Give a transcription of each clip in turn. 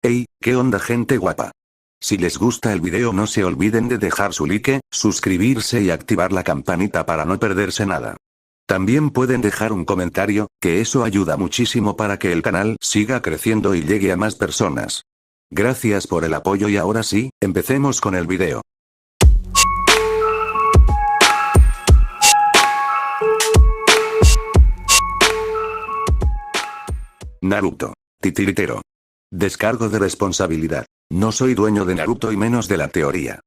Hey, ¿qué onda gente guapa? Si les gusta el video no se olviden de dejar su like, suscribirse y activar la campanita para no perderse nada. También pueden dejar un comentario, que eso ayuda muchísimo para que el canal siga creciendo y llegue a más personas. Gracias por el apoyo y ahora sí, empecemos con el video. Naruto. Titiritero. Descargo de responsabilidad. No soy dueño de Naruto y menos de la teoría.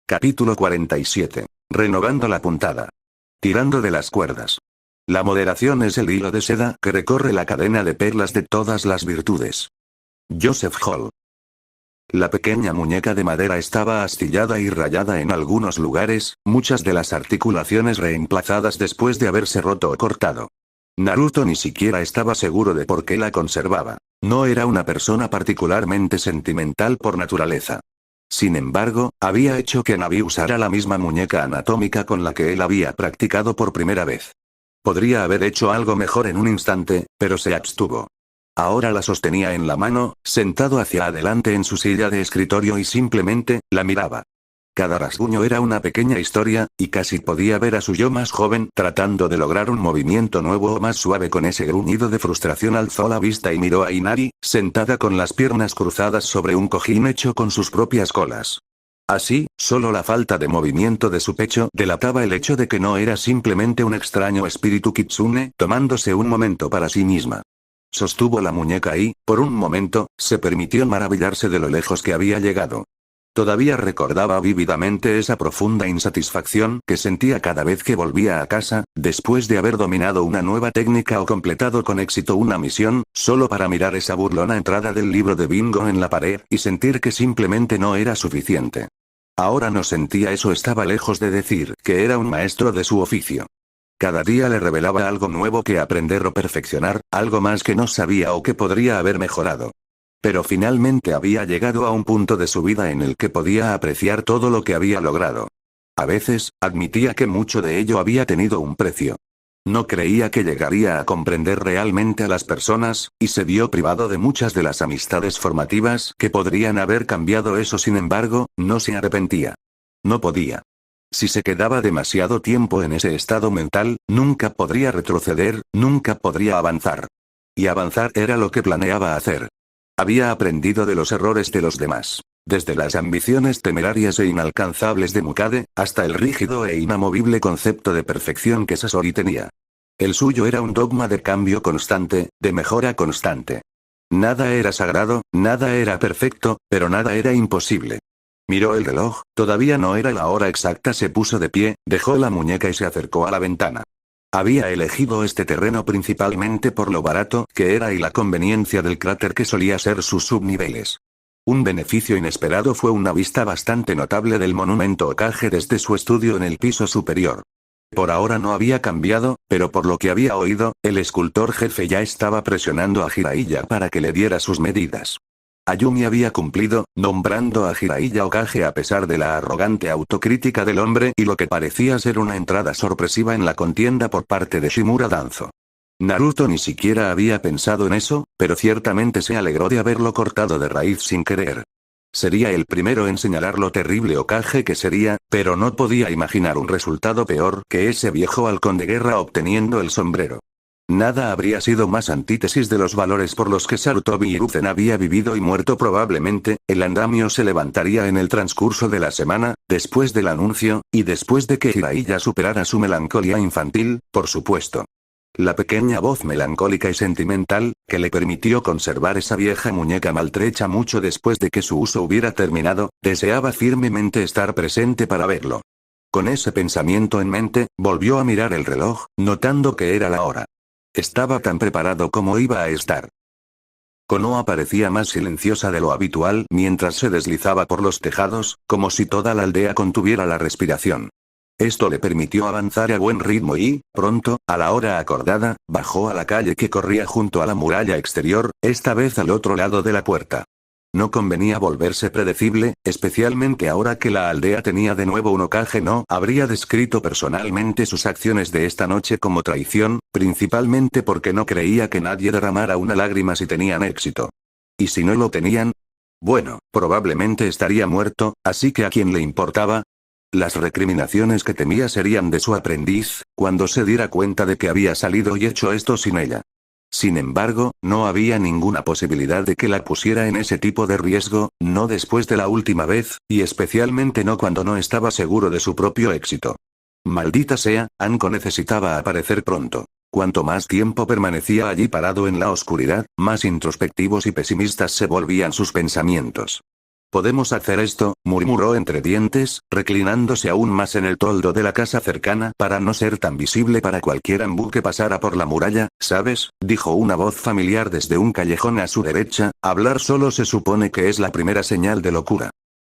Capítulo 47. Renovando la puntada. Tirando de las cuerdas. La moderación es el hilo de seda que recorre la cadena de perlas de todas las virtudes. Joseph Hall. La pequeña muñeca de madera estaba astillada y rayada en algunos lugares, muchas de las articulaciones reemplazadas después de haberse roto o cortado. Naruto ni siquiera estaba seguro de por qué la conservaba. No era una persona particularmente sentimental por naturaleza. Sin embargo, había hecho que Navi usara la misma muñeca anatómica con la que él había practicado por primera vez. Podría haber hecho algo mejor en un instante, pero se abstuvo. Ahora la sostenía en la mano, sentado hacia adelante en su silla de escritorio y simplemente, la miraba. Cada rasguño era una pequeña historia, y casi podía ver a su yo más joven tratando de lograr un movimiento nuevo o más suave con ese gruñido de frustración. Alzó la vista y miró a Inari, sentada con las piernas cruzadas sobre un cojín hecho con sus propias colas. Así, solo la falta de movimiento de su pecho delataba el hecho de que no era simplemente un extraño espíritu kitsune tomándose un momento para sí misma. Sostuvo la muñeca y, por un momento, se permitió maravillarse de lo lejos que había llegado. Todavía recordaba vívidamente esa profunda insatisfacción que sentía cada vez que volvía a casa, después de haber dominado una nueva técnica o completado con éxito una misión, solo para mirar esa burlona entrada del libro de bingo en la pared y sentir que simplemente no era suficiente. Ahora no sentía eso, estaba lejos de decir que era un maestro de su oficio. Cada día le revelaba algo nuevo que aprender o perfeccionar, algo más que no sabía o que podría haber mejorado. Pero finalmente había llegado a un punto de su vida en el que podía apreciar todo lo que había logrado. A veces, admitía que mucho de ello había tenido un precio. No creía que llegaría a comprender realmente a las personas, y se vio privado de muchas de las amistades formativas que podrían haber cambiado eso. Sin embargo, no se arrepentía. No podía. Si se quedaba demasiado tiempo en ese estado mental, nunca podría retroceder, nunca podría avanzar. Y avanzar era lo que planeaba hacer. Había aprendido de los errores de los demás. Desde las ambiciones temerarias e inalcanzables de Mukade, hasta el rígido e inamovible concepto de perfección que Sasori tenía. El suyo era un dogma de cambio constante, de mejora constante. Nada era sagrado, nada era perfecto, pero nada era imposible. Miró el reloj, todavía no era la hora exacta. Se puso de pie, dejó la muñeca y se acercó a la ventana. Había elegido este terreno principalmente por lo barato que era y la conveniencia del cráter que solía ser sus subniveles. Un beneficio inesperado fue una vista bastante notable del monumento Hokage desde su estudio en el piso superior. Por ahora no había cambiado, pero por lo que había oído, el escultor jefe ya estaba presionando a Jiraiya para que le diera sus medidas. Ayumi había cumplido, nombrando a Jiraiya Hokage a pesar de la arrogante autocrítica del hombre y lo que parecía ser una entrada sorpresiva en la contienda por parte de Shimura Danzo. Naruto ni siquiera había pensado en eso, pero ciertamente se alegró de haberlo cortado de raíz sin querer. Sería el primero en señalar lo terrible Hokage que sería, pero no podía imaginar un resultado peor que ese viejo halcón de guerra obteniendo el sombrero. Nada habría sido más antítesis de los valores por los que Sarutobi Hiruzen había vivido y muerto. Probablemente, el andamio se levantaría en el transcurso de la semana, después del anuncio, y después de que Jiraiya superara su melancolía infantil, por supuesto. La pequeña voz melancólica y sentimental, que le permitió conservar esa vieja muñeca maltrecha mucho después de que su uso hubiera terminado, deseaba firmemente estar presente para verlo. Con ese pensamiento en mente, volvió a mirar el reloj, notando que era la hora. Estaba tan preparado como iba a estar. Konoha parecía más silenciosa de lo habitual mientras se deslizaba por los tejados, como si toda la aldea contuviera la respiración. Esto le permitió avanzar a buen ritmo y, pronto, a la hora acordada, bajó a la calle que corría junto a la muralla exterior, esta vez al otro lado de la puerta. No convenía volverse predecible, especialmente ahora que la aldea tenía de nuevo un Hokage. No habría descrito personalmente sus acciones de esta noche como traición, principalmente porque no creía que nadie derramara una lágrima si tenían éxito. ¿Y si no lo tenían? Bueno, probablemente estaría muerto, así que ¿a quién le importaba? Las recriminaciones que temía serían de su aprendiz, cuando se diera cuenta de que había salido y hecho esto sin ella. Sin embargo, no había ninguna posibilidad de que la pusiera en ese tipo de riesgo, no después de la última vez, y especialmente no cuando no estaba seguro de su propio éxito. Maldita sea, Anko necesitaba aparecer pronto. Cuanto más tiempo permanecía allí parado en la oscuridad, más introspectivos y pesimistas se volvían sus pensamientos. «Podemos hacer esto», murmuró entre dientes, reclinándose aún más en el toldo de la casa cercana para no ser tan visible para cualquier ambú que pasara por la muralla, ¿sabes?, dijo una voz familiar desde un callejón a su derecha. Hablar solo se supone que es la primera señal de locura.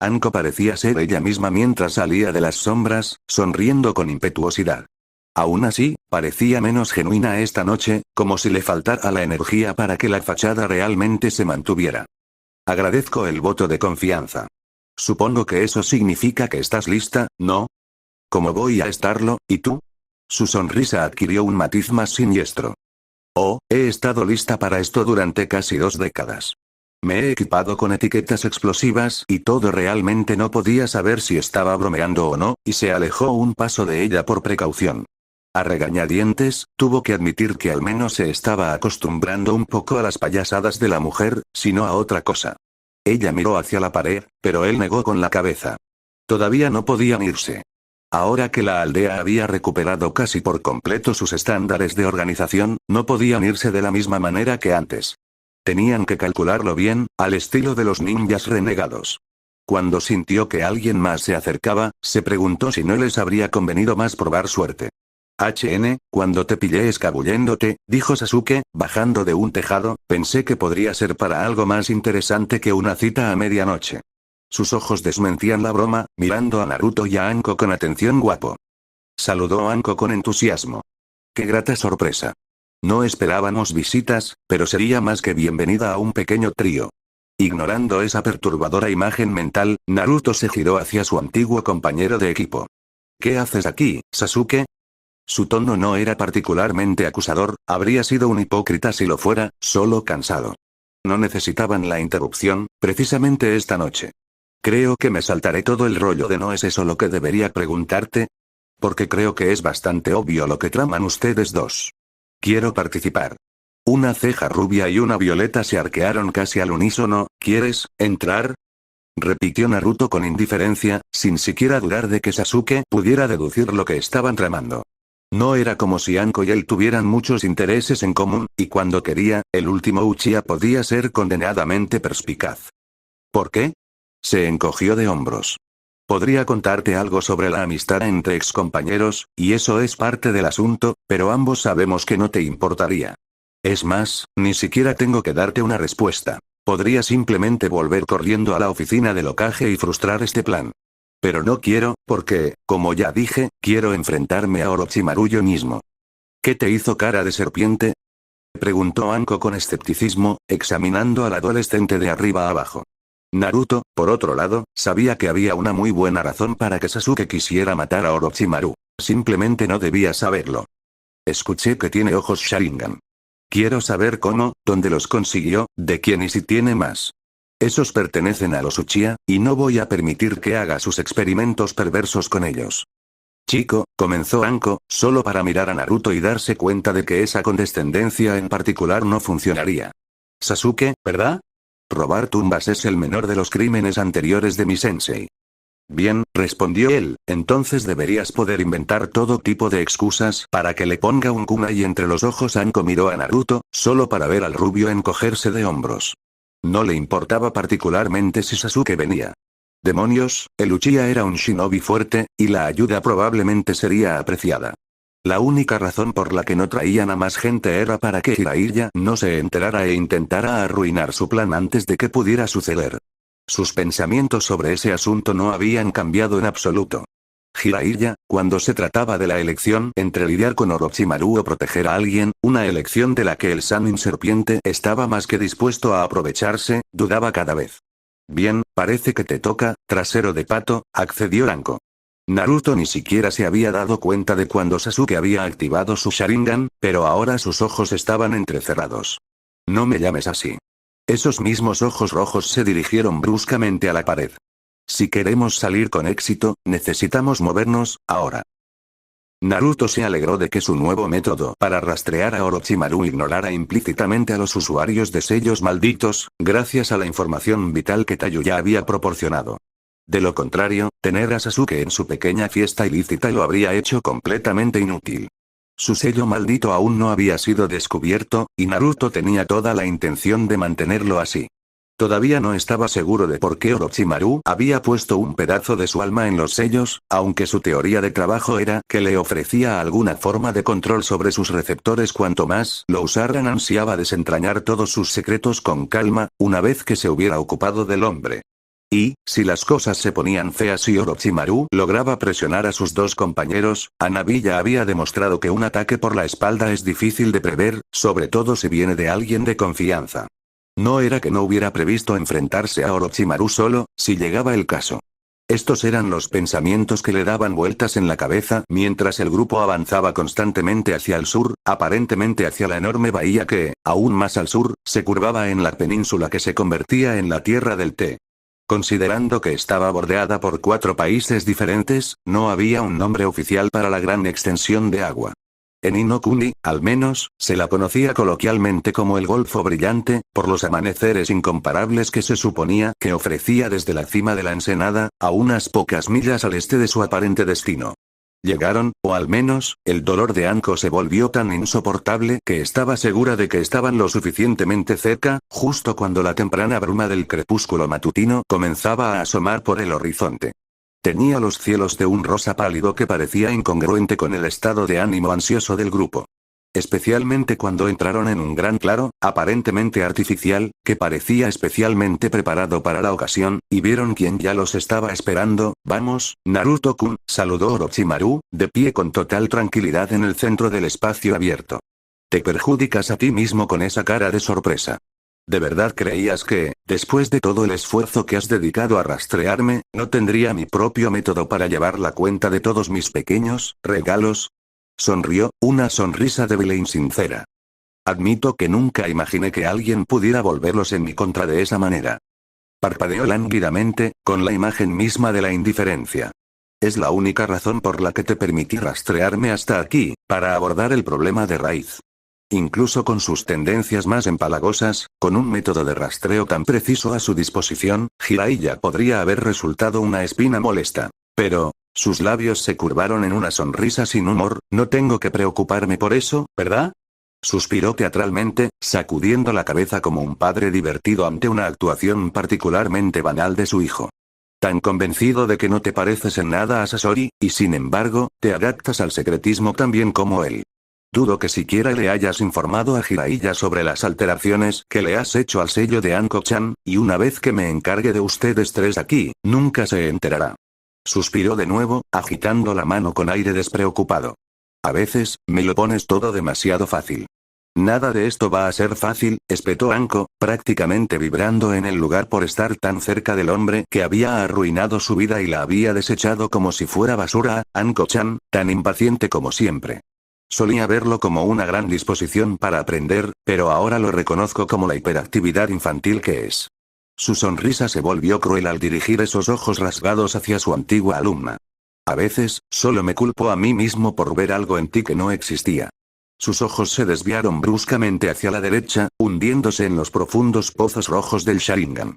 Anko parecía ser ella misma mientras salía de las sombras, sonriendo con impetuosidad. Aún así, parecía menos genuina esta noche, como si le faltara la energía para que la fachada realmente se mantuviera. Agradezco el voto de confianza. Supongo que eso significa que estás lista, ¿no? ¿Cómo voy a estarlo, y tú? Su sonrisa adquirió un matiz más siniestro. Oh, he estado lista para esto durante casi 2 décadas. Me he equipado con etiquetas explosivas y todo. Realmente no podía saber si estaba bromeando o no, y se alejó un paso de ella por precaución. A regañadientes, tuvo que admitir que al menos se estaba acostumbrando un poco a las payasadas de la mujer, si no a otra cosa. Ella miró hacia la pared, pero él negó con la cabeza. Todavía no podían irse. Ahora que la aldea había recuperado casi por completo sus estándares de organización, no podían irse de la misma manera que antes. Tenían que calcularlo bien, al estilo de los ninjas renegados. Cuando sintió que alguien más se acercaba, se preguntó si no les habría convenido más probar suerte. Cuando te pillé escabulléndote, dijo Sasuke, bajando de un tejado, pensé que podría ser para algo más interesante que una cita a medianoche. Sus ojos desmentían la broma, mirando a Naruto y a Anko con atención. Guapo. Saludó Anko con entusiasmo. Qué grata sorpresa. No esperábamos visitas, pero sería más que bienvenida a un pequeño trío. Ignorando esa perturbadora imagen mental, Naruto se giró hacia su antiguo compañero de equipo. ¿Qué haces aquí, Sasuke? Su tono no era particularmente acusador, habría sido un hipócrita si lo fuera, solo cansado. No necesitaban la interrupción, precisamente esta noche. Creo que me saltaré todo el rollo de ¿no es eso lo que debería preguntarte? Porque creo que es bastante obvio lo que traman ustedes dos. Quiero participar. Una ceja rubia y una violeta se arquearon casi al unísono. ¿Quieres entrar? Repitió Naruto con indiferencia, sin siquiera dudar de que Sasuke pudiera deducir lo que estaban tramando. No era como si Anko y él tuvieran muchos intereses en común, y cuando quería, el último Uchiha podía ser condenadamente perspicaz. ¿Por qué? Se encogió de hombros. Podría contarte algo sobre la amistad entre excompañeros, y eso es parte del asunto, pero ambos sabemos que no te importaría. Es más, ni siquiera tengo que darte una respuesta. Podría simplemente volver corriendo a la oficina del Hokage y frustrar este plan. Pero no quiero, porque, como ya dije, quiero enfrentarme a Orochimaru yo mismo. ¿Qué te hizo cara de serpiente? Preguntó Anko con escepticismo, examinando al adolescente de arriba a abajo. Naruto, por otro lado, sabía que había una muy buena razón para que Sasuke quisiera matar a Orochimaru. Simplemente no debía saberlo. Escuché que tiene ojos Sharingan. Quiero saber cómo, dónde los consiguió, de quién y si tiene más. Esos pertenecen a los Uchiha, y no voy a permitir que haga sus experimentos perversos con ellos. Chico, comenzó Anko, solo para mirar a Naruto y darse cuenta de que esa condescendencia en particular no funcionaría. Sasuke, ¿verdad? Robar tumbas es el menor de los crímenes anteriores de mi sensei. Bien, respondió él, entonces deberías poder inventar todo tipo de excusas para que le ponga un kunai entre los ojos. Anko miró a Naruto, solo para ver al rubio encogerse de hombros. No le importaba particularmente si Sasuke venía. Demonios, el Uchiha era un shinobi fuerte, y la ayuda probablemente sería apreciada. La única razón por la que no traían a más gente era para que Jiraiya no se enterara e intentara arruinar su plan antes de que pudiera suceder. Sus pensamientos sobre ese asunto no habían cambiado en absoluto. Jiraiya, cuando se trataba de la elección entre lidiar con Orochimaru o proteger a alguien, una elección de la que el Sannin Serpiente estaba más que dispuesto a aprovecharse, dudaba cada vez. Bien, parece que te toca, trasero de pato, accedió Anko. Naruto ni siquiera se había dado cuenta de cuando Sasuke había activado su Sharingan, pero ahora sus ojos estaban entrecerrados. No me llames así. Esos mismos ojos rojos se dirigieron bruscamente a la pared. Si queremos salir con éxito, necesitamos movernos, ahora. Naruto se alegró de que su nuevo método para rastrear a Orochimaru ignorara implícitamente a los usuarios de sellos malditos, gracias a la información vital que Tayuya había proporcionado. De lo contrario, tener a Sasuke en su pequeña fiesta ilícita lo habría hecho completamente inútil. Su sello maldito aún no había sido descubierto, y Naruto tenía toda la intención de mantenerlo así. Todavía no estaba seguro de por qué Orochimaru había puesto un pedazo de su alma en los sellos, aunque su teoría de trabajo era que le ofrecía alguna forma de control sobre sus receptores. Cuanto más lo usaran, ansiaba desentrañar todos sus secretos con calma, una vez que se hubiera ocupado del hombre. Y, si las cosas se ponían feas y Orochimaru lograba presionar a sus dos compañeros, Hanabi ya había demostrado que un ataque por la espalda es difícil de prever, sobre todo si viene de alguien de confianza. No era que no hubiera previsto enfrentarse a Orochimaru solo, si llegaba el caso. Estos eran los pensamientos que le daban vueltas en la cabeza mientras el grupo avanzaba constantemente hacia el sur, aparentemente hacia la enorme bahía que, aún más al sur, se curvaba en la península que se convertía en la Tierra del Té. Considerando que estaba bordeada por 4 países diferentes, no había un nombre oficial para la gran extensión de agua. En Inokuni, al menos, se la conocía coloquialmente como el Golfo Brillante, por los amaneceres incomparables que se suponía que ofrecía desde la cima de la ensenada, a unas pocas millas al este de su aparente destino. Llegaron, o al menos, el dolor de Anko se volvió tan insoportable que estaba segura de que estaban lo suficientemente cerca, justo cuando la temprana bruma del crepúsculo matutino comenzaba a asomar por el horizonte. Tenía los cielos de un rosa pálido que parecía incongruente con el estado de ánimo ansioso del grupo. Especialmente cuando entraron en un gran claro, aparentemente artificial, que parecía especialmente preparado para la ocasión, y vieron quién ya los estaba esperando. «Vamos, Naruto-kun», saludó Orochimaru, de pie con total tranquilidad en el centro del espacio abierto. «Te perjudicas a ti mismo con esa cara de sorpresa. ¿De verdad creías que, después de todo el esfuerzo que has dedicado a rastrearme, no tendría mi propio método para llevar la cuenta de todos mis pequeños regalos?» Sonrió, una sonrisa débil e insincera. «Admito que nunca imaginé que alguien pudiera volverlos en mi contra de esa manera». Parpadeó lánguidamente, con la imagen misma de la indiferencia. «Es la única razón por la que te permití rastrearme hasta aquí, para abordar el problema de raíz. Incluso con sus tendencias más empalagosas, con un método de rastreo tan preciso a su disposición, Jiraiya podría haber resultado una espina molesta. Pero...» Sus labios se curvaron en una sonrisa sin humor. «No tengo que preocuparme por eso, ¿verdad?», suspiró teatralmente, sacudiendo la cabeza como un padre divertido ante una actuación particularmente banal de su hijo. «Tan convencido de que no te pareces en nada a Sasori, y sin embargo, te adaptas al secretismo tan bien como él. Dudo que siquiera le hayas informado a Jiraiya sobre las alteraciones que le has hecho al sello de Anko-chan, y una vez que me encargue de ustedes tres aquí, nunca se enterará». Suspiró de nuevo, agitando la mano con aire despreocupado. «A veces, me lo pones todo demasiado fácil». «Nada de esto va a ser fácil», espetó Anko, prácticamente vibrando en el lugar por estar tan cerca del hombre que había arruinado su vida y la había desechado como si fuera basura. Anko-chan, tan impaciente como siempre. Solía verlo como una gran disposición para aprender, pero ahora lo reconozco como la hiperactividad infantil que es. Su sonrisa se volvió cruel al dirigir esos ojos rasgados hacia su antigua alumna. «A veces, solo me culpo a mí mismo por ver algo en ti que no existía». Sus ojos se desviaron bruscamente hacia la derecha, hundiéndose en los profundos pozos rojos del Sharingan.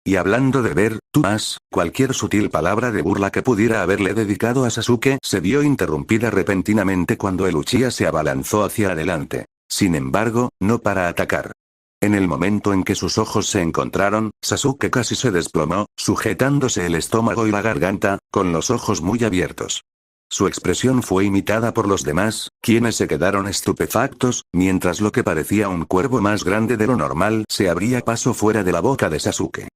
«Y hablando de ver, tú has...» Cualquier sutil palabra de burla que pudiera haberle dedicado a Sasuke se vio interrumpida repentinamente cuando el Uchiha se abalanzó hacia adelante. Sin embargo, no para atacar. En el momento en que sus ojos se encontraron, Sasuke casi se desplomó, sujetándose el estómago y la garganta, con los ojos muy abiertos. Su expresión fue imitada por los demás, quienes se quedaron estupefactos, mientras lo que parecía un cuervo más grande de lo normal se abría paso fuera de la boca de Sasuke.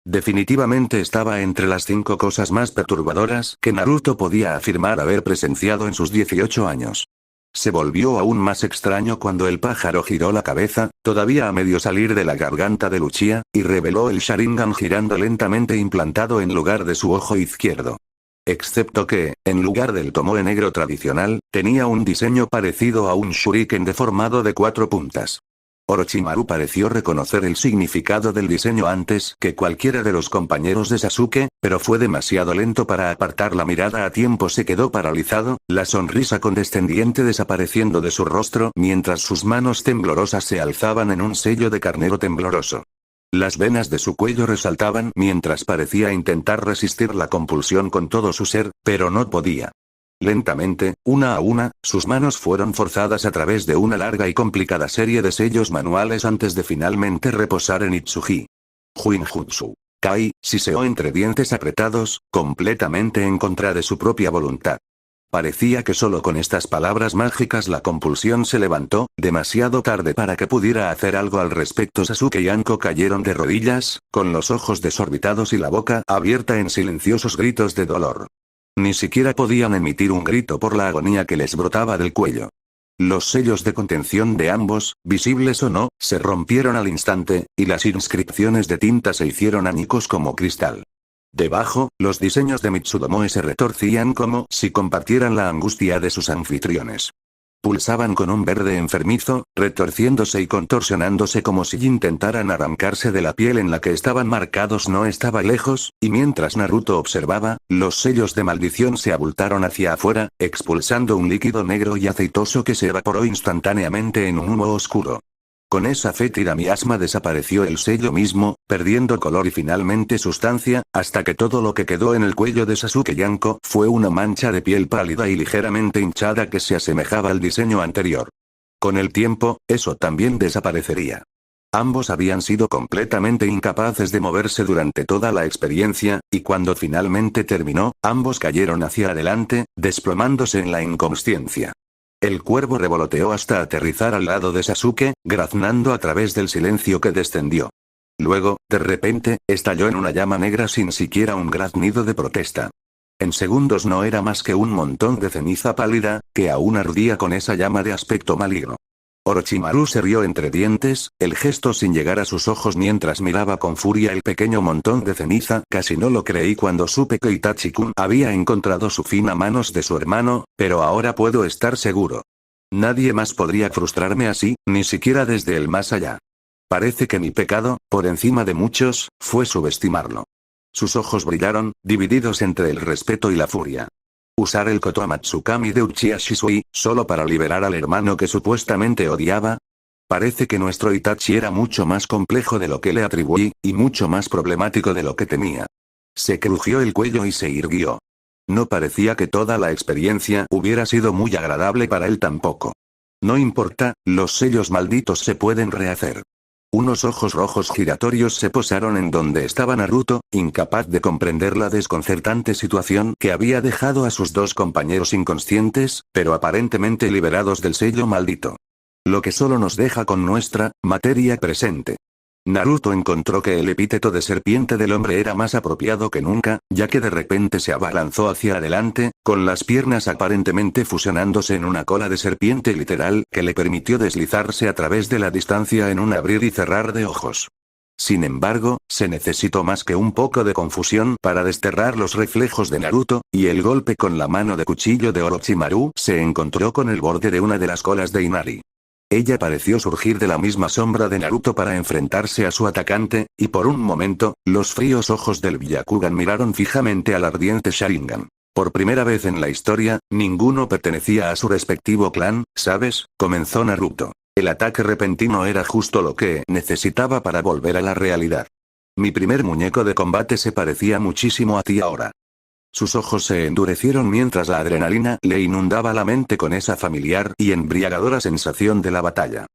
Definitivamente estaba entre las 5 cosas más perturbadoras que Naruto podía afirmar haber presenciado en sus 18 años. Se volvió aún más extraño cuando el pájaro giró la cabeza, todavía a medio salir de la garganta de Uchiha, y reveló el Sharingan girando lentamente implantado en lugar de su ojo izquierdo. Excepto que, en lugar del tomoe negro tradicional, tenía un diseño parecido a un shuriken deformado de 4 puntas. Orochimaru pareció reconocer el significado del diseño antes que cualquiera de los compañeros de Sasuke, pero fue demasiado lento para apartar la mirada a tiempo. Se quedó paralizado, la sonrisa condescendiente desapareciendo de su rostro mientras sus manos temblorosas se alzaban en un sello de carnero tembloroso. Las venas de su cuello resaltaban mientras parecía intentar resistir la compulsión con todo su ser, pero no podía. Lentamente, una a una, sus manos fueron forzadas a través de una larga y complicada serie de sellos manuales antes de finalmente reposar en Itsuji. Juinjutsu. Kai, siseó entre dientes apretados, completamente en contra de su propia voluntad. Parecía que solo con estas palabras mágicas la compulsión se levantó, demasiado tarde para que pudiera hacer algo al respecto. Sasuke y Anko cayeron de rodillas, con los ojos desorbitados y la boca abierta en silenciosos gritos de dolor. Ni siquiera podían emitir un grito por la agonía que les brotaba del cuello. Los sellos de contención de ambos, visibles o no, se rompieron al instante, y las inscripciones de tinta se hicieron añicos como cristal. Debajo, los diseños de Mitsutomoe se retorcían como si compartieran la angustia de sus anfitriones. Pulsaban con un verde enfermizo, retorciéndose y contorsionándose como si intentaran arrancarse de la piel en la que estaban marcados. No estaba lejos, y mientras Naruto observaba, los sellos de maldición se abultaron hacia afuera, expulsando un líquido negro y aceitoso que se evaporó instantáneamente en un humo oscuro. Con esa fétida miasma desapareció el sello mismo, perdiendo color y finalmente sustancia, hasta que todo lo que quedó en el cuello de Sasuke y Anko fue una mancha de piel pálida y ligeramente hinchada que se asemejaba al diseño anterior. Con el tiempo, eso también desaparecería. Ambos habían sido completamente incapaces de moverse durante toda la experiencia, y cuando finalmente terminó, ambos cayeron hacia adelante, desplomándose en la inconsciencia. El cuervo revoloteó hasta aterrizar al lado de Sasuke, graznando a través del silencio que descendió. Luego, de repente, estalló en una llama negra sin siquiera un graznido de protesta. En segundos no era más que un montón de ceniza pálida, que aún ardía con esa llama de aspecto maligno. Orochimaru se rió entre dientes, el gesto sin llegar a sus ojos mientras miraba con furia el pequeño montón de ceniza. Casi no lo creí cuando supe que Itachi-kun había encontrado su fin a manos de su hermano, pero ahora puedo estar seguro. Nadie más podría frustrarme así, ni siquiera desde el más allá. Parece que mi pecado, por encima de muchos, fue subestimarlo. Sus ojos brillaron, divididos entre el respeto y la furia. ¿Usar el Kotoamatsukami de Uchiha Shisui, solo para liberar al hermano que supuestamente odiaba? Parece que nuestro Itachi era mucho más complejo de lo que le atribuí, y mucho más problemático de lo que temía. Se crujió el cuello y se irguió. No parecía que toda la experiencia hubiera sido muy agradable para él tampoco. No importa, los sellos malditos se pueden rehacer. Unos ojos rojos giratorios se posaron en donde estaba Naruto, incapaz de comprender la desconcertante situación que había dejado a sus dos compañeros inconscientes, pero aparentemente liberados del sello maldito. Lo que solo nos deja con nuestra materia presente. Naruto encontró que el epíteto de serpiente del hombre era más apropiado que nunca, ya que de repente se abalanzó hacia adelante, con las piernas aparentemente fusionándose en una cola de serpiente literal que le permitió deslizarse a través de la distancia en un abrir y cerrar de ojos. Sin embargo, se necesitó más que un poco de confusión para desterrar los reflejos de Naruto, y el golpe con la mano de cuchillo de Orochimaru se encontró con el borde de una de las colas de Inari. Ella pareció surgir de la misma sombra de Naruto para enfrentarse a su atacante, y por un momento, los fríos ojos del Byakugan miraron fijamente al ardiente Sharingan. Por primera vez en la historia, ninguno pertenecía a su respectivo clan, ¿sabes? Comenzó Naruto. El ataque repentino era justo lo que necesitaba para volver a la realidad. Mi primer muñeco de combate se parecía muchísimo a ti ahora. Sus ojos se endurecieron mientras la adrenalina le inundaba la mente con esa familiar y embriagadora sensación de la batalla.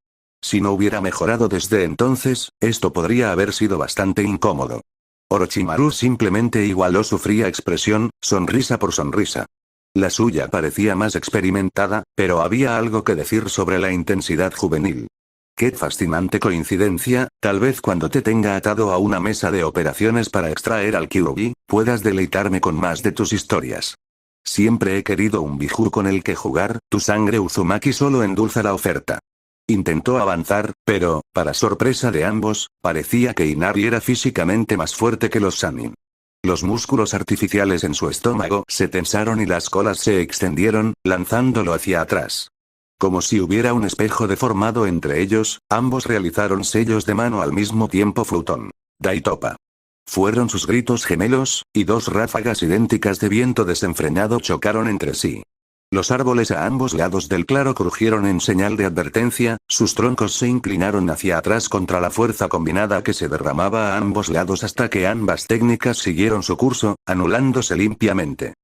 Si no hubiera mejorado desde entonces, esto podría haber sido bastante incómodo. Orochimaru simplemente igualó su fría expresión, sonrisa por sonrisa. La suya parecía más experimentada, pero había algo que decir sobre la intensidad juvenil. Qué fascinante coincidencia, tal vez cuando te tenga atado a una mesa de operaciones para extraer al Kyuubi, puedas deleitarme con más de tus historias. Siempre he querido un Biju con el que jugar, tu sangre Uzumaki solo endulza la oferta. Intentó avanzar, pero, para sorpresa de ambos, parecía que Inari era físicamente más fuerte que los Sannin. Los músculos artificiales en su estómago se tensaron y las colas se extendieron, lanzándolo hacia atrás. Como si hubiera un espejo deformado entre ellos, ambos realizaron sellos de mano al mismo tiempo. Flutón. Daitopa. Fueron sus gritos gemelos, y dos ráfagas idénticas de viento desenfrenado chocaron entre sí. Los árboles a ambos lados del claro crujieron en señal de advertencia, sus troncos se inclinaron hacia atrás contra la fuerza combinada que se derramaba a ambos lados hasta que ambas técnicas siguieron su curso, anulándose limpiamente.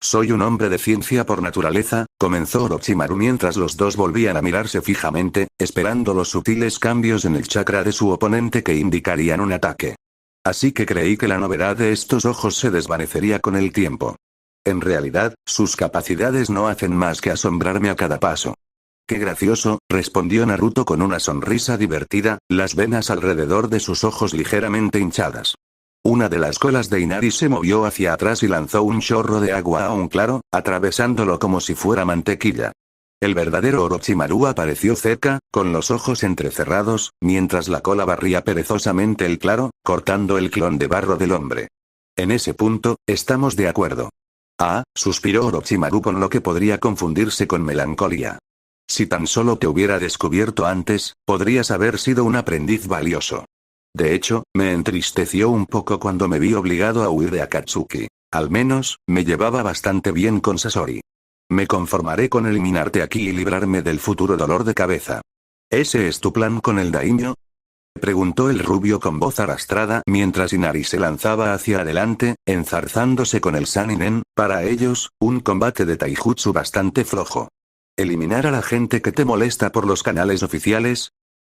Soy un hombre de ciencia por naturaleza, comenzó Orochimaru mientras los dos volvían a mirarse fijamente, esperando los sutiles cambios en el chakra de su oponente que indicarían un ataque. Así que creí que la novedad de estos ojos se desvanecería con el tiempo. En realidad, sus capacidades no hacen más que asombrarme a cada paso. Qué gracioso, respondió Naruto con una sonrisa divertida, las venas alrededor de sus ojos ligeramente hinchadas. Una de las colas de Inari se movió hacia atrás y lanzó un chorro de agua a un claro, atravesándolo como si fuera mantequilla. El verdadero Orochimaru apareció cerca, con los ojos entrecerrados, mientras la cola barría perezosamente el claro, cortando el clon de barro del hombre. En ese punto, estamos de acuerdo. Ah, suspiró Orochimaru con lo que podría confundirse con melancolía. Si tan solo te hubiera descubierto antes, podrías haber sido un aprendiz valioso. De hecho, me entristeció un poco cuando me vi obligado a huir de Akatsuki. Al menos, me llevaba bastante bien con Sasori. Me conformaré con eliminarte aquí y librarme del futuro dolor de cabeza. ¿Ese es tu plan con el daimyo?, preguntó el rubio con voz arrastrada mientras Inari se lanzaba hacia adelante, enzarzándose con el Saninen, para ellos, un combate de taijutsu bastante flojo. ¿Eliminar a la gente que te molesta por los canales oficiales?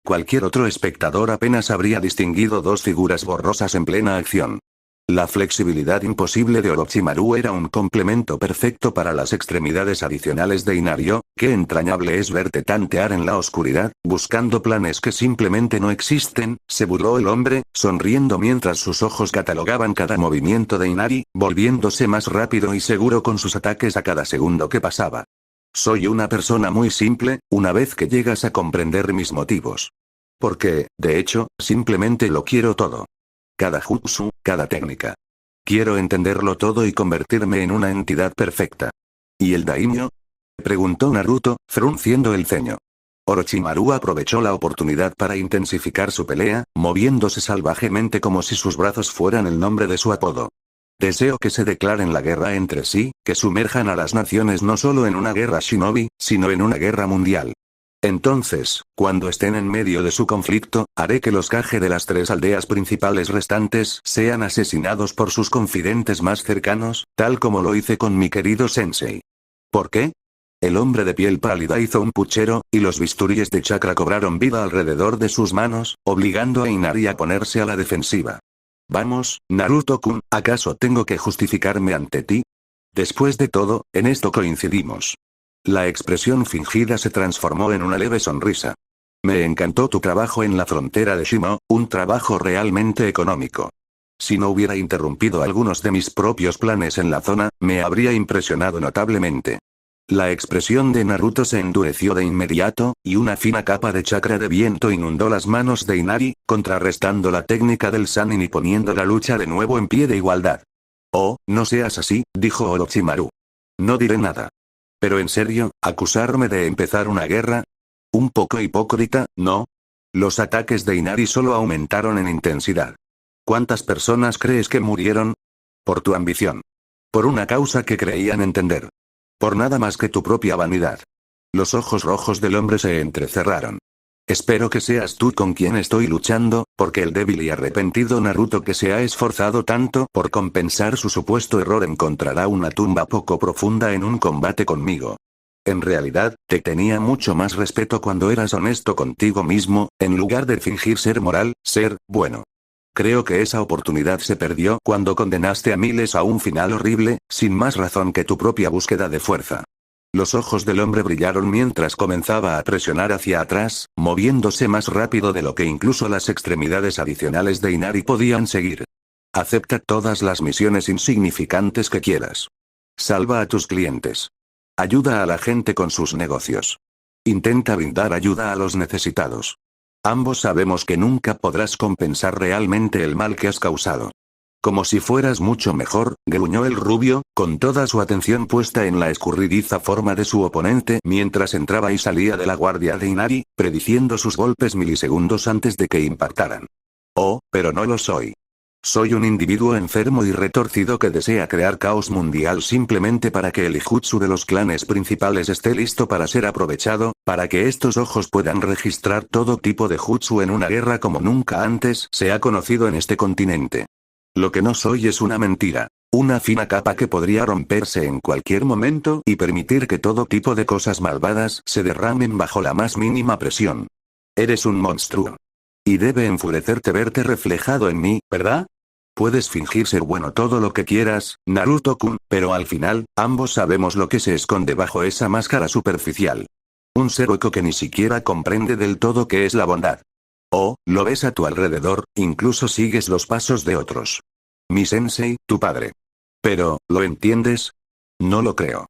Cualquier otro espectador apenas habría distinguido dos figuras borrosas en plena acción. La flexibilidad imposible de Orochimaru era un complemento perfecto para las extremidades adicionales de Inario. Qué entrañable es verte tantear en la oscuridad, buscando planes que simplemente no existen, se burló el hombre, sonriendo mientras sus ojos catalogaban cada movimiento de Inari, volviéndose más rápido y seguro con sus ataques a cada segundo que pasaba. Soy una persona muy simple, una vez que llegas a comprender mis motivos. Porque, de hecho, simplemente lo quiero todo. Cada jutsu, cada técnica. Quiero entenderlo todo y convertirme en una entidad perfecta. ¿Y el daimyo?, preguntó Naruto, frunciendo el ceño. Orochimaru aprovechó la oportunidad para intensificar su pelea, moviéndose salvajemente como si sus brazos fueran el nombre de su apodo. Deseo que se declaren la guerra entre sí, que sumerjan a las naciones no solo en una guerra shinobi, sino en una guerra mundial. Entonces, cuando estén en medio de su conflicto, haré que los Kage de las 3 aldeas principales restantes sean asesinados por sus confidentes más cercanos, tal como lo hice con mi querido sensei. ¿Por qué? El hombre de piel pálida hizo un puchero, y los bisturíes de chakra cobraron vida alrededor de sus manos, obligando a Inari a ponerse a la defensiva. Vamos, Naruto-kun, ¿acaso tengo que justificarme ante ti? Después de todo, en esto coincidimos. La expresión fingida se transformó en una leve sonrisa. Me encantó tu trabajo en la frontera de Shimo, un trabajo realmente económico. Si no hubiera interrumpido algunos de mis propios planes en la zona, me habría impresionado notablemente. La expresión de Naruto se endureció de inmediato, y una fina capa de chakra de viento inundó las manos de Inari, contrarrestando la técnica del Sannin y poniendo la lucha de nuevo en pie de igualdad. Oh, no seas así, dijo Orochimaru. No diré nada. Pero en serio, ¿acusarme de empezar una guerra? Un poco hipócrita, ¿no? Los ataques de Inari solo aumentaron en intensidad. ¿Cuántas personas crees que murieron? Por tu ambición. Por una causa que creían entender. Por nada más que tu propia vanidad. Los ojos rojos del hombre se entrecerraron. Espero que seas tú con quien estoy luchando, porque el débil y arrepentido Naruto que se ha esforzado tanto por compensar su supuesto error encontrará una tumba poco profunda en un combate conmigo. En realidad, te tenía mucho más respeto cuando eras honesto contigo mismo, en lugar de fingir ser moral, ser bueno. Creo que esa oportunidad se perdió cuando condenaste a miles a un final horrible, sin más razón que tu propia búsqueda de fuerza. Los ojos del hombre brillaron mientras comenzaba a presionar hacia atrás, moviéndose más rápido de lo que incluso las extremidades adicionales de Inari podían seguir. Acepta todas las misiones insignificantes que quieras. Salva a tus clientes. Ayuda a la gente con sus negocios. Intenta brindar ayuda a los necesitados. Ambos sabemos que nunca podrás compensar realmente el mal que has causado. Como si fueras mucho mejor, gruñó el rubio, con toda su atención puesta en la escurridiza forma de su oponente mientras entraba y salía de la guardia de Inari, prediciendo sus golpes milisegundos antes de que impactaran. Oh, pero no lo soy. Soy un individuo enfermo y retorcido que desea crear caos mundial simplemente para que el jutsu de los clanes principales esté listo para ser aprovechado, para que estos ojos puedan registrar todo tipo de jutsu en una guerra como nunca antes se ha conocido en este continente. Lo que no soy es una mentira. Una fina capa que podría romperse en cualquier momento y permitir que todo tipo de cosas malvadas se derramen bajo la más mínima presión. Eres un monstruo. Y debe enfurecerte verte reflejado en mí, ¿verdad? Puedes fingir ser bueno todo lo que quieras, Naruto-kun, pero al final, ambos sabemos lo que se esconde bajo esa máscara superficial. Un ser hueco que ni siquiera comprende del todo qué es la bondad. Oh, lo ves a tu alrededor, incluso sigues los pasos de otros. Mi sensei, tu padre. Pero, ¿lo entiendes? No lo creo.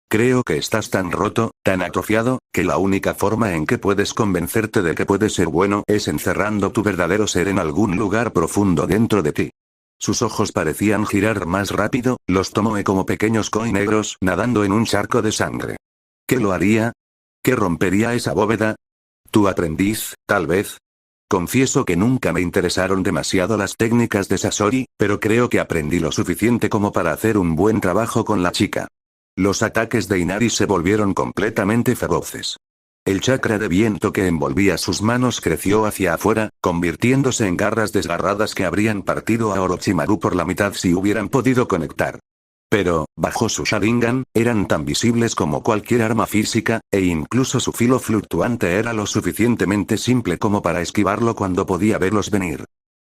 Creo que estás tan roto, tan atrofiado, que la única forma en que puedes convencerte de que puedes ser bueno es encerrando tu verdadero ser en algún lugar profundo dentro de ti. Sus ojos parecían girar más rápido, los tomó como pequeños koi negros nadando en un charco de sangre. ¿Qué lo haría? ¿Qué rompería esa bóveda? ¿Tu aprendiz, tal vez? Confieso que nunca me interesaron demasiado las técnicas de Sasori, pero creo que aprendí lo suficiente como para hacer un buen trabajo con la chica. Los ataques de Inari se volvieron completamente feroces. El chakra de viento que envolvía sus manos creció hacia afuera, convirtiéndose en garras desgarradas que habrían partido a Orochimaru por la mitad si hubieran podido conectar. Pero, bajo su Sharingan, eran tan visibles como cualquier arma física, e incluso su filo fluctuante era lo suficientemente simple como para esquivarlo cuando podía verlos venir.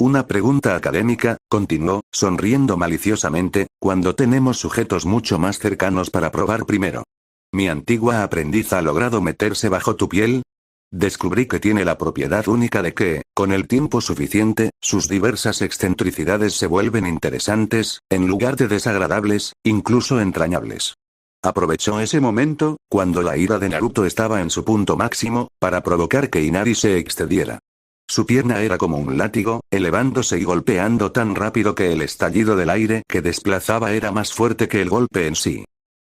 Una pregunta académica, continuó, sonriendo maliciosamente, cuando tenemos sujetos mucho más cercanos para probar primero. ¿Mi antigua aprendiz ha logrado meterse bajo tu piel? Descubrí que tiene la propiedad única de que, con el tiempo suficiente, sus diversas excentricidades se vuelven interesantes, en lugar de desagradables, incluso entrañables. Aprovechó ese momento, cuando la ira de Naruto estaba en su punto máximo, para provocar que Inari se excediera. Su pierna era como un látigo, elevándose y golpeando tan rápido que el estallido del aire que desplazaba era más fuerte que el golpe en sí.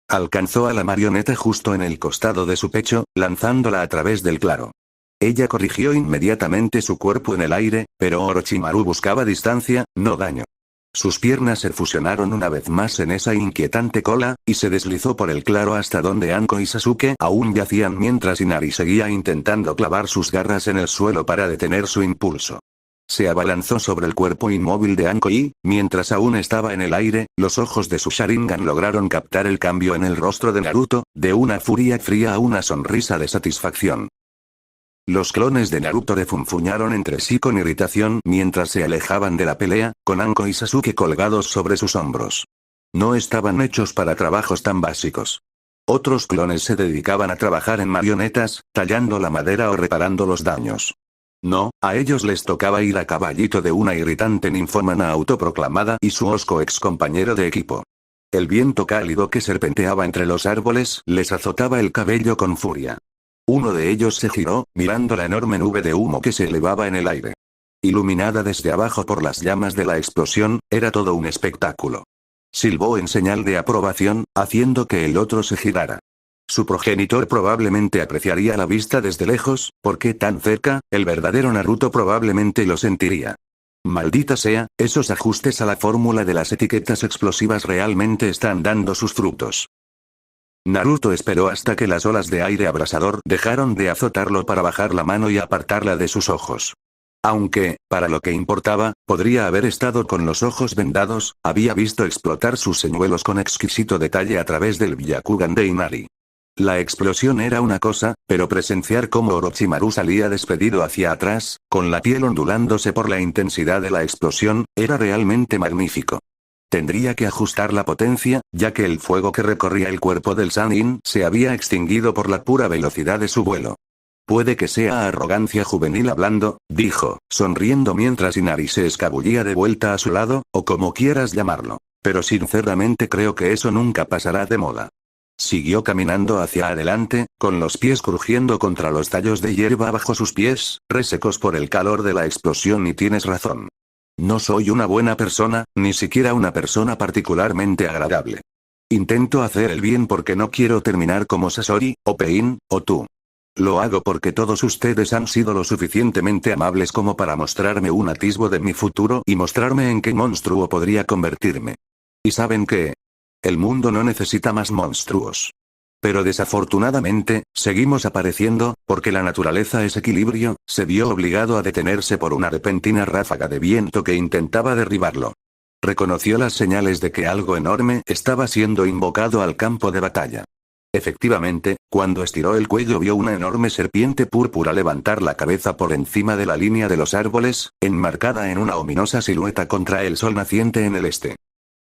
Alcanzó a la marioneta justo en el costado de su pecho, lanzándola a través del claro. Ella corrigió inmediatamente su cuerpo en el aire, pero Orochimaru buscaba distancia, no daño. Sus piernas se fusionaron una vez más en esa inquietante cola, y se deslizó por el claro hasta donde Anko y Sasuke aún yacían mientras Inari seguía intentando clavar sus garras en el suelo para detener su impulso. Se abalanzó sobre el cuerpo inmóvil de Anko y, mientras aún estaba en el aire, los ojos de su Sharingan lograron captar el cambio en el rostro de Naruto, de una furia fría a una sonrisa de satisfacción. Los clones de Naruto refunfuñaron entre sí con irritación mientras se alejaban de la pelea, con Anko y Sasuke colgados sobre sus hombros. No estaban hechos para trabajos tan básicos. Otros clones se dedicaban a trabajar en marionetas, tallando la madera o reparando los daños. No, a ellos les tocaba ir a caballito de una irritante ninfómana autoproclamada y su hosco ex compañero de equipo. El viento cálido que serpenteaba entre los árboles les azotaba el cabello con furia. Uno de ellos se giró, mirando la enorme nube de humo que se elevaba en el aire. Iluminada desde abajo por las llamas de la explosión, era todo un espectáculo. Silbó en señal de aprobación, haciendo que el otro se girara. Su progenitor probablemente apreciaría la vista desde lejos, porque tan cerca, el verdadero Naruto probablemente lo sentiría. Maldita sea, esos ajustes a la fórmula de las etiquetas explosivas realmente están dando sus frutos. Naruto esperó hasta que las olas de aire abrasador dejaron de azotarlo para bajar la mano y apartarla de sus ojos. Aunque, para lo que importaba, podría haber estado con los ojos vendados, había visto explotar sus señuelos con exquisito detalle a través del Byakugan de Inari. La explosión era una cosa, pero presenciar cómo Orochimaru salía despedido hacia atrás, con la piel ondulándose por la intensidad de la explosión, era realmente magnífico. Tendría que ajustar la potencia, ya que el fuego que recorría el cuerpo del Sannin se había extinguido por la pura velocidad de su vuelo. Puede que sea arrogancia juvenil hablando, dijo, sonriendo mientras Inari se escabullía de vuelta a su lado, o como quieras llamarlo. Pero sinceramente creo que eso nunca pasará de moda. Siguió caminando hacia adelante, con los pies crujiendo contra los tallos de hierba bajo sus pies, resecos por el calor de la explosión y tienes razón. No soy una buena persona, ni siquiera una persona particularmente agradable. Intento hacer el bien porque no quiero terminar como Sasori, o Pain, o tú. Lo hago porque todos ustedes han sido lo suficientemente amables como para mostrarme un atisbo de mi futuro y mostrarme en qué monstruo podría convertirme. ¿Y saben qué? El mundo no necesita más monstruos. Pero desafortunadamente, seguimos apareciendo, porque la naturaleza es equilibrio, se vio obligado a detenerse por una repentina ráfaga de viento que intentaba derribarlo. Reconoció las señales de que algo enorme estaba siendo invocado al campo de batalla. Efectivamente, cuando estiró el cuello vio una enorme serpiente púrpura levantar la cabeza por encima de la línea de los árboles, enmarcada en una ominosa silueta contra el sol naciente en el este.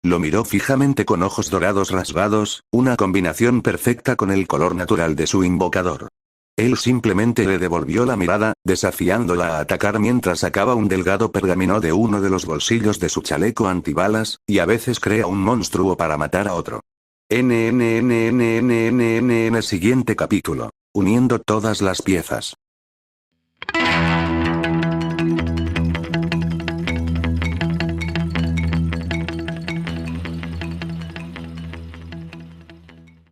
Lo miró fijamente con ojos dorados rasgados, una combinación perfecta con el color natural de su invocador. Él simplemente le devolvió la mirada, desafiándola a atacar mientras sacaba un delgado pergamino de uno de los bolsillos de su chaleco antibalas, y a veces crea un monstruo para matar a otro. Siguiente capítulo. Uniendo todas las piezas.